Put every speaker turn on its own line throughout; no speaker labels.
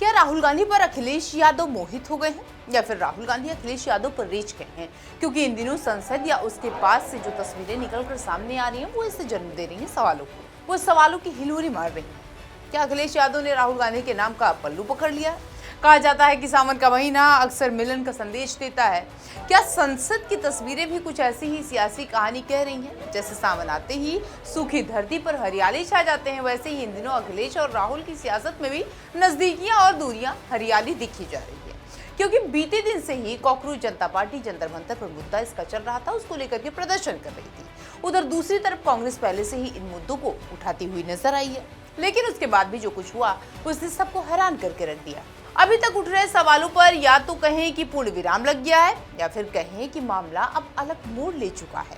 क्या राहुल गांधी पर अखिलेश यादव मोहित हो गए हैं या फिर राहुल गांधी अखिलेश यादव पर रेज गए हैं? क्योंकि इन दिनों संसद या उसके पास से जो तस्वीरें निकलकर सामने आ रही हैं वो इससे जन्म दे रही हैं सवालों को। वो सवालों की हिलोरी मार रही हैं। क्या अखिलेश यादव ने राहुल गांधी के नाम का पल्लू पकड़ लिया? कहा जाता है कि सावन का महीना अक्सर मिलन का संदेश देता है। क्या संसद की तस्वीरें भी कुछ ऐसी ही सियासी कहानी कह रही हैं? जैसे सावन आते ही सूखी धरती पर हरियाली छा जाते हैं, वैसे ही इन दिनों अखिलेश और राहुल की सियासत में भी नजदीकियां और दूरियां हरियाली दिखी जा रही है। क्योंकि बीते दिन से ही कॉकरोच जनता पार्टी जंतर मंतर पर मुद्दा इसका चल रहा था, उसको लेकर के प्रदर्शन कर रही थी। उधर दूसरी तरफ कांग्रेस पहले से ही इन मुद्दों को उठाती हुई नजर आई है, लेकिन उसके बाद भी जो कुछ हुआ उसने सबको हैरान करके रख दिया। अभी तक उठ रहे सवालों पर या तो कहें कि पूर्ण विराम लग गया है या फिर कहें कि मामला अब अलग मोड़ ले चुका है।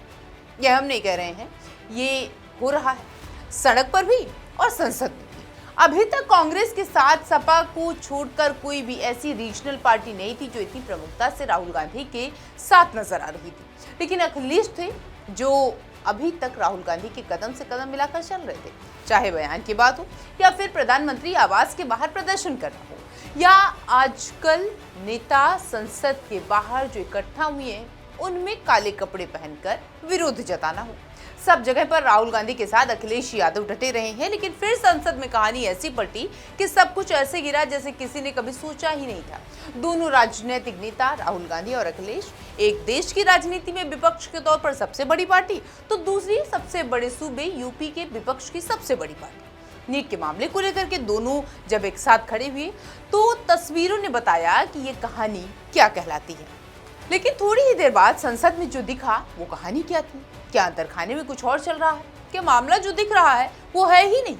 यह हम नहीं कह रहे हैं, ये हो रहा है सड़क पर भी और संसद में भी। अभी तक कांग्रेस के साथ सपा को छोड़कर कोई भी ऐसी रीजनल पार्टी नहीं थी जो इतनी प्रमुखता से राहुल गांधी के साथ नजर आ रही थी, लेकिन अखिलेश थे जो अभी तक राहुल गांधी के कदम से कदम मिलाकर चल रहे थे। चाहे बयान की बात हो या फिर प्रधानमंत्री आवास के बाहर प्रदर्शन करना हो, या आजकल नेता संसद के बाहर जो इकट्ठा हुए हैं उनमें काले कपड़े पहनकर विरोध जताना हो, सब जगह पर राहुल गांधी के साथ अखिलेश यादव डटे रहे हैं। लेकिन फिर संसद में कहानी ऐसी पलटी कि सब कुछ ऐसे गिरा जैसे किसी ने कभी सोचा ही नहीं था। दोनों राजनीतिक नेता राहुल गांधी और अखिलेश, एक देश की राजनीति में विपक्ष के तौर पर सबसे बड़ी पार्टी, तो दूसरी सबसे बड़े सूबे यूपी के विपक्ष की सबसे बड़ी पार्टी। नीट के मामले को लेकर के दोनों जब एक साथ खड़े हुए तो तस्वीरों ने बताया कि ये कहानी क्या कहलाती है। लेकिन थोड़ी ही देर बाद संसद में जो दिखा वो कहानी क्या थी? क्या अंदर खाने में कुछ और चल रहा है? क्या मामला जो दिख रहा है वो है ही नहीं?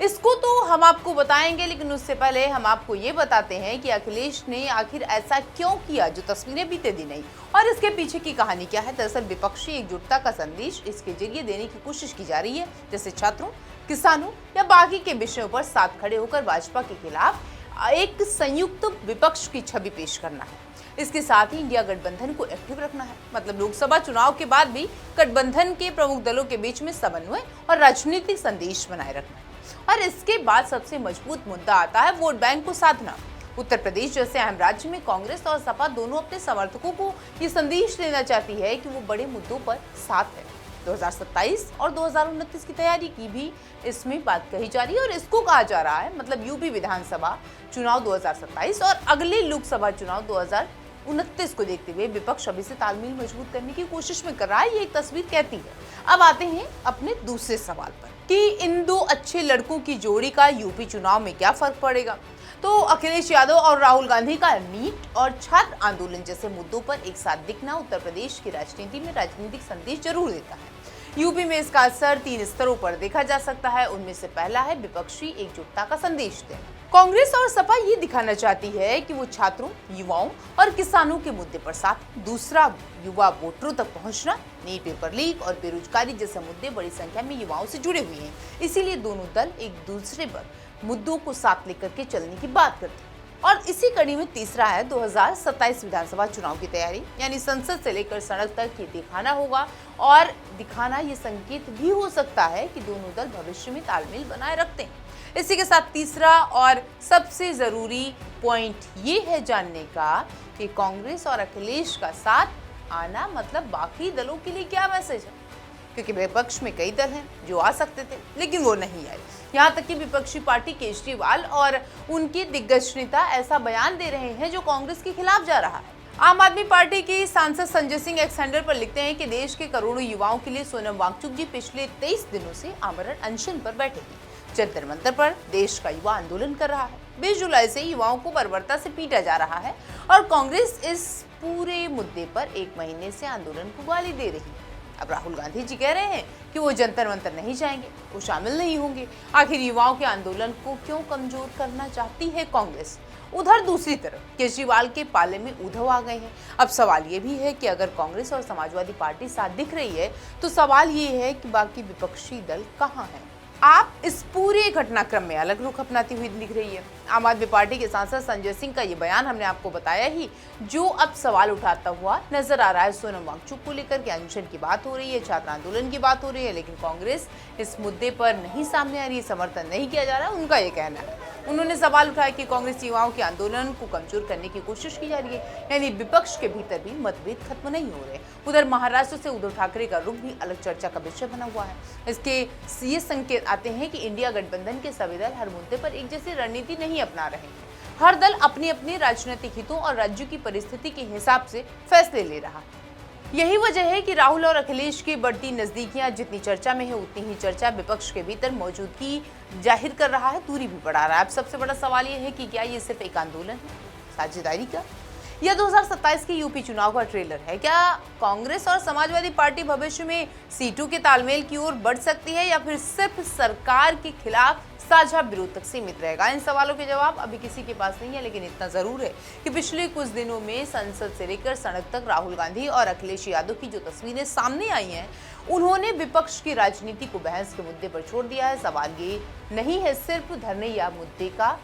इसको तो हम आपको बताएंगे, लेकिन उससे पहले हम आपको ये बताते हैं कि अखिलेश ने आखिर ऐसा क्यों किया जो तस्वीरें बीते दिन आई, और इसके पीछे की कहानी क्या है। दरअसल विपक्षी एकजुटता का संदेश इसके जरिए देने की कोशिश की जा रही है, जैसे छात्रों, किसानों या बाकी के विषयों पर साथ खड़े होकर भाजपा के खिलाफ एक संयुक्त विपक्ष की छवि पेश करना है। इसके साथ ही इंडिया गठबंधन को एक्टिव रखना है, मतलब लोकसभा चुनाव के बाद भी गठबंधन के प्रमुख दलों के बीच में समन्वय और राजनीतिक संदेश बनाए रखना है। और इसके बाद सबसे मजबूत मुद्दा आता है वोट बैंक को साधना। उत्तर प्रदेश जैसे अहम राज्य में कांग्रेस और सपा दोनों अपने समर्थकों को ये संदेश देना चाहती है कि वो बड़े मुद्दों पर साथ है। 2027 और 2029 की तैयारी की भी इसमें बात कही जा रही है, और इसको कहा जा रहा है, मतलब यूपी विधानसभा चुनाव 2027 और अगले लोकसभा चुनाव 2029 को देखते हुए विपक्ष अभी से तालमेल मजबूत करने की कोशिश में कर रहा है, ये एक तस्वीर कहती है। अब आते हैं अपने दूसरे सवाल पर कि इन दो अच्छे लड़कों की जोड़ी का यूपी चुनाव में क्या फर्क पड़ेगा। तो अखिलेश यादव और राहुल गांधी का नीट और छात्र आंदोलन जैसे मुद्दों पर एक साथ दिखना उत्तर प्रदेश की राजनीति में राजनीतिक संदेश जरूर देता है। यूपी में इसका असर 3 स्तरों पर देखा जा सकता है। उनमें से पहला है विपक्षी एकजुटता का संदेश देना। कांग्रेस और सपा ये दिखाना चाहती है कि वो छात्रों, युवाओं और किसानों के मुद्दे पर साथ। दूसरा, युवा वोटरों तक पहुंचना। नीट पेपर लीक और बेरोजगारी जैसे मुद्दे बड़ी संख्या में युवाओं से जुड़े हुए हैं, इसीलिए दोनों दल एक दूसरे पर मुद्दों को साथ लेकर के चलने की बात करते हैं। और इसी कड़ी में तीसरा है 2027 विधानसभा चुनाव की तैयारी, यानी संसद से लेकर सड़क तक ये दिखाना होगा, और दिखाना ये संकेत भी हो सकता है कि दोनों दल भविष्य में तालमेल बनाए रखते हैं। इसी के साथ तीसरा और सबसे जरूरी पॉइंट ये है जानने का कि कांग्रेस और अखिलेश का साथ आना मतलब बाकी दलों के लिए क्या मैसेज है, क्योंकि विपक्ष में कई दल हैं जो आ सकते थे लेकिन वो नहीं आए। यहाँ तक कि विपक्षी पार्टी केजरीवाल और उनके दिग्गज नेता ऐसा बयान दे रहे हैं जो कांग्रेस के खिलाफ जा रहा है। आम आदमी पार्टी के सांसद संजय सिंह एक्स हैंडल पर लिखते हैं कि देश के करोड़ों युवाओं के लिए सोनम वांगचुक जी पिछले 23 दिनों से आमरण अनशन पर बैठे हैं। जंतर मंतर पर देश का युवा आंदोलन कर रहा है। 20 जुलाई से युवाओं को बर्बरता से पीटा जा रहा है, और कांग्रेस इस पूरे मुद्दे पर 1 महीने से आंदोलन को गाली दे रही है। अब राहुल गांधी जी कह रहे हैं कि वो जंतर मंतर नहीं जाएंगे, वो शामिल नहीं होंगे। आखिर युवाओं के आंदोलन को क्यों कमजोर करना चाहती है कांग्रेस? उधर दूसरी तरफ केजरीवाल के पाले में उद्धव आ गए हैं। अब सवाल ये भी है कि अगर कांग्रेस और समाजवादी पार्टी साथ दिख रही है तो सवाल ये है कि बाकी विपक्षी दल कहाँ हैं? आप इस पूरे घटनाक्रम में अलग रुख अपनाती हुई दिख रही है। आम आदमी पार्टी के सांसद संजय सिंह का ये बयान हमने आपको बताया ही, जो अब सवाल उठाता हुआ नजर आ रहा है। सोनम वांगचुक को लेकर के अनशन की बात हो रही है, छात्र आंदोलन की बात हो रही है, लेकिन कांग्रेस इस मुद्दे पर नहीं सामने आ रही है, समर्थन नहीं किया जा रहा है, उनका ये कहना है। उन्होंने सवाल उठाया कि कांग्रेस युवाओं के आंदोलन को कमजोर करने की कोशिश की जा रही है, यानी विपक्ष के भीतर भी मतभेद खत्म नहीं हो रहे। उधर महाराष्ट्र से उद्धव ठाकरे का रुख भी अलग चर्चा का विषय बना हुआ है। इसके ये संकेत आते हैं कि इंडिया गठबंधन के सभी दल हर मुद्दे पर एक जैसी रणनीति नहीं अपना रहे हैं। हर दल अपनी अपनी राजनीतिक हितों और राज्यों की परिस्थिति के हिसाब से फैसले ले रहा है। यही वजह है कि राहुल और अखिलेश की बढ़ती नजदीकियां जितनी चर्चा में है, उतनी ही चर्चा विपक्ष के भीतर मौजूदगी जाहिर कर रहा है, दूरी भी बढ़ा रहा है। अब सबसे बड़ा सवाल यह है कि क्या ये सिर्फ एक आंदोलन है, साझेदारी का, या 2027 के यूपी चुनाव का ट्रेलर है? क्या कांग्रेस और समाजवादी पार्टी भविष्य में सीटों के तालमेल की ओर बढ़ सकती है, या फिर सिर्फ सरकार के खिलाफ साझा विरोध तक सीमित रहेगा? इन सवालों के जवाब अभी किसी के पास नहीं है, लेकिन इतना जरूर है कि पिछले कुछ दिनों में संसद से लेकर सड़क तक राहुल गांधी और अखिलेश यादव की जो तस्वीरें सामने आई हैं, उन्होंने विपक्ष की राजनीति को बहस के मुद्दे पर छोड़ दिया है। सवाल ये नहीं है सिर्फ धरने या मुद्दे का,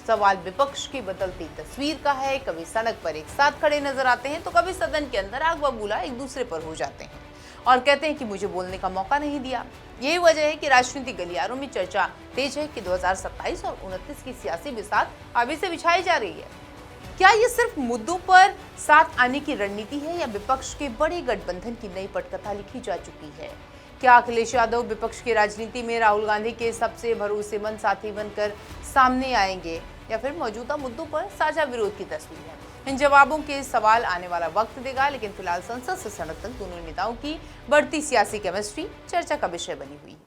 सवाल विपक्ष की बदलती तस्वीर का है। कभी सड़क पर एक साथ खड़े नजर आते हैं, तो कभी सदन के अंदर आग बबूला एक दूसरे पर हो जाते हैं और कहते हैं कि मुझे बोलने का मौका नहीं दिया। यही वजह है कि राजनीतिक गलियारों में चर्चा तेज है कि 2027 और 29 की सियासी बिसात अभी से बिछाई जा रही है। क्या ये सिर्फ मुद्दों पर साथ आने की रणनीति है, या विपक्ष के बड़े गठबंधन की नई पटकथा लिखी जा चुकी है? क्या अखिलेश यादव विपक्ष की राजनीति में राहुल गांधी के सबसे भरोसेमंद साथी बनकर सामने आएंगे, या फिर मौजूदा मुद्दों पर साझा विरोध की तस्वीर है? इन जवाबों के सवाल आने वाला वक्त देगा, लेकिन फिलहाल संसद से सड़क तक दोनों नेताओं की बढ़ती सियासी केमिस्ट्री चर्चा का विषय बनी हुई है।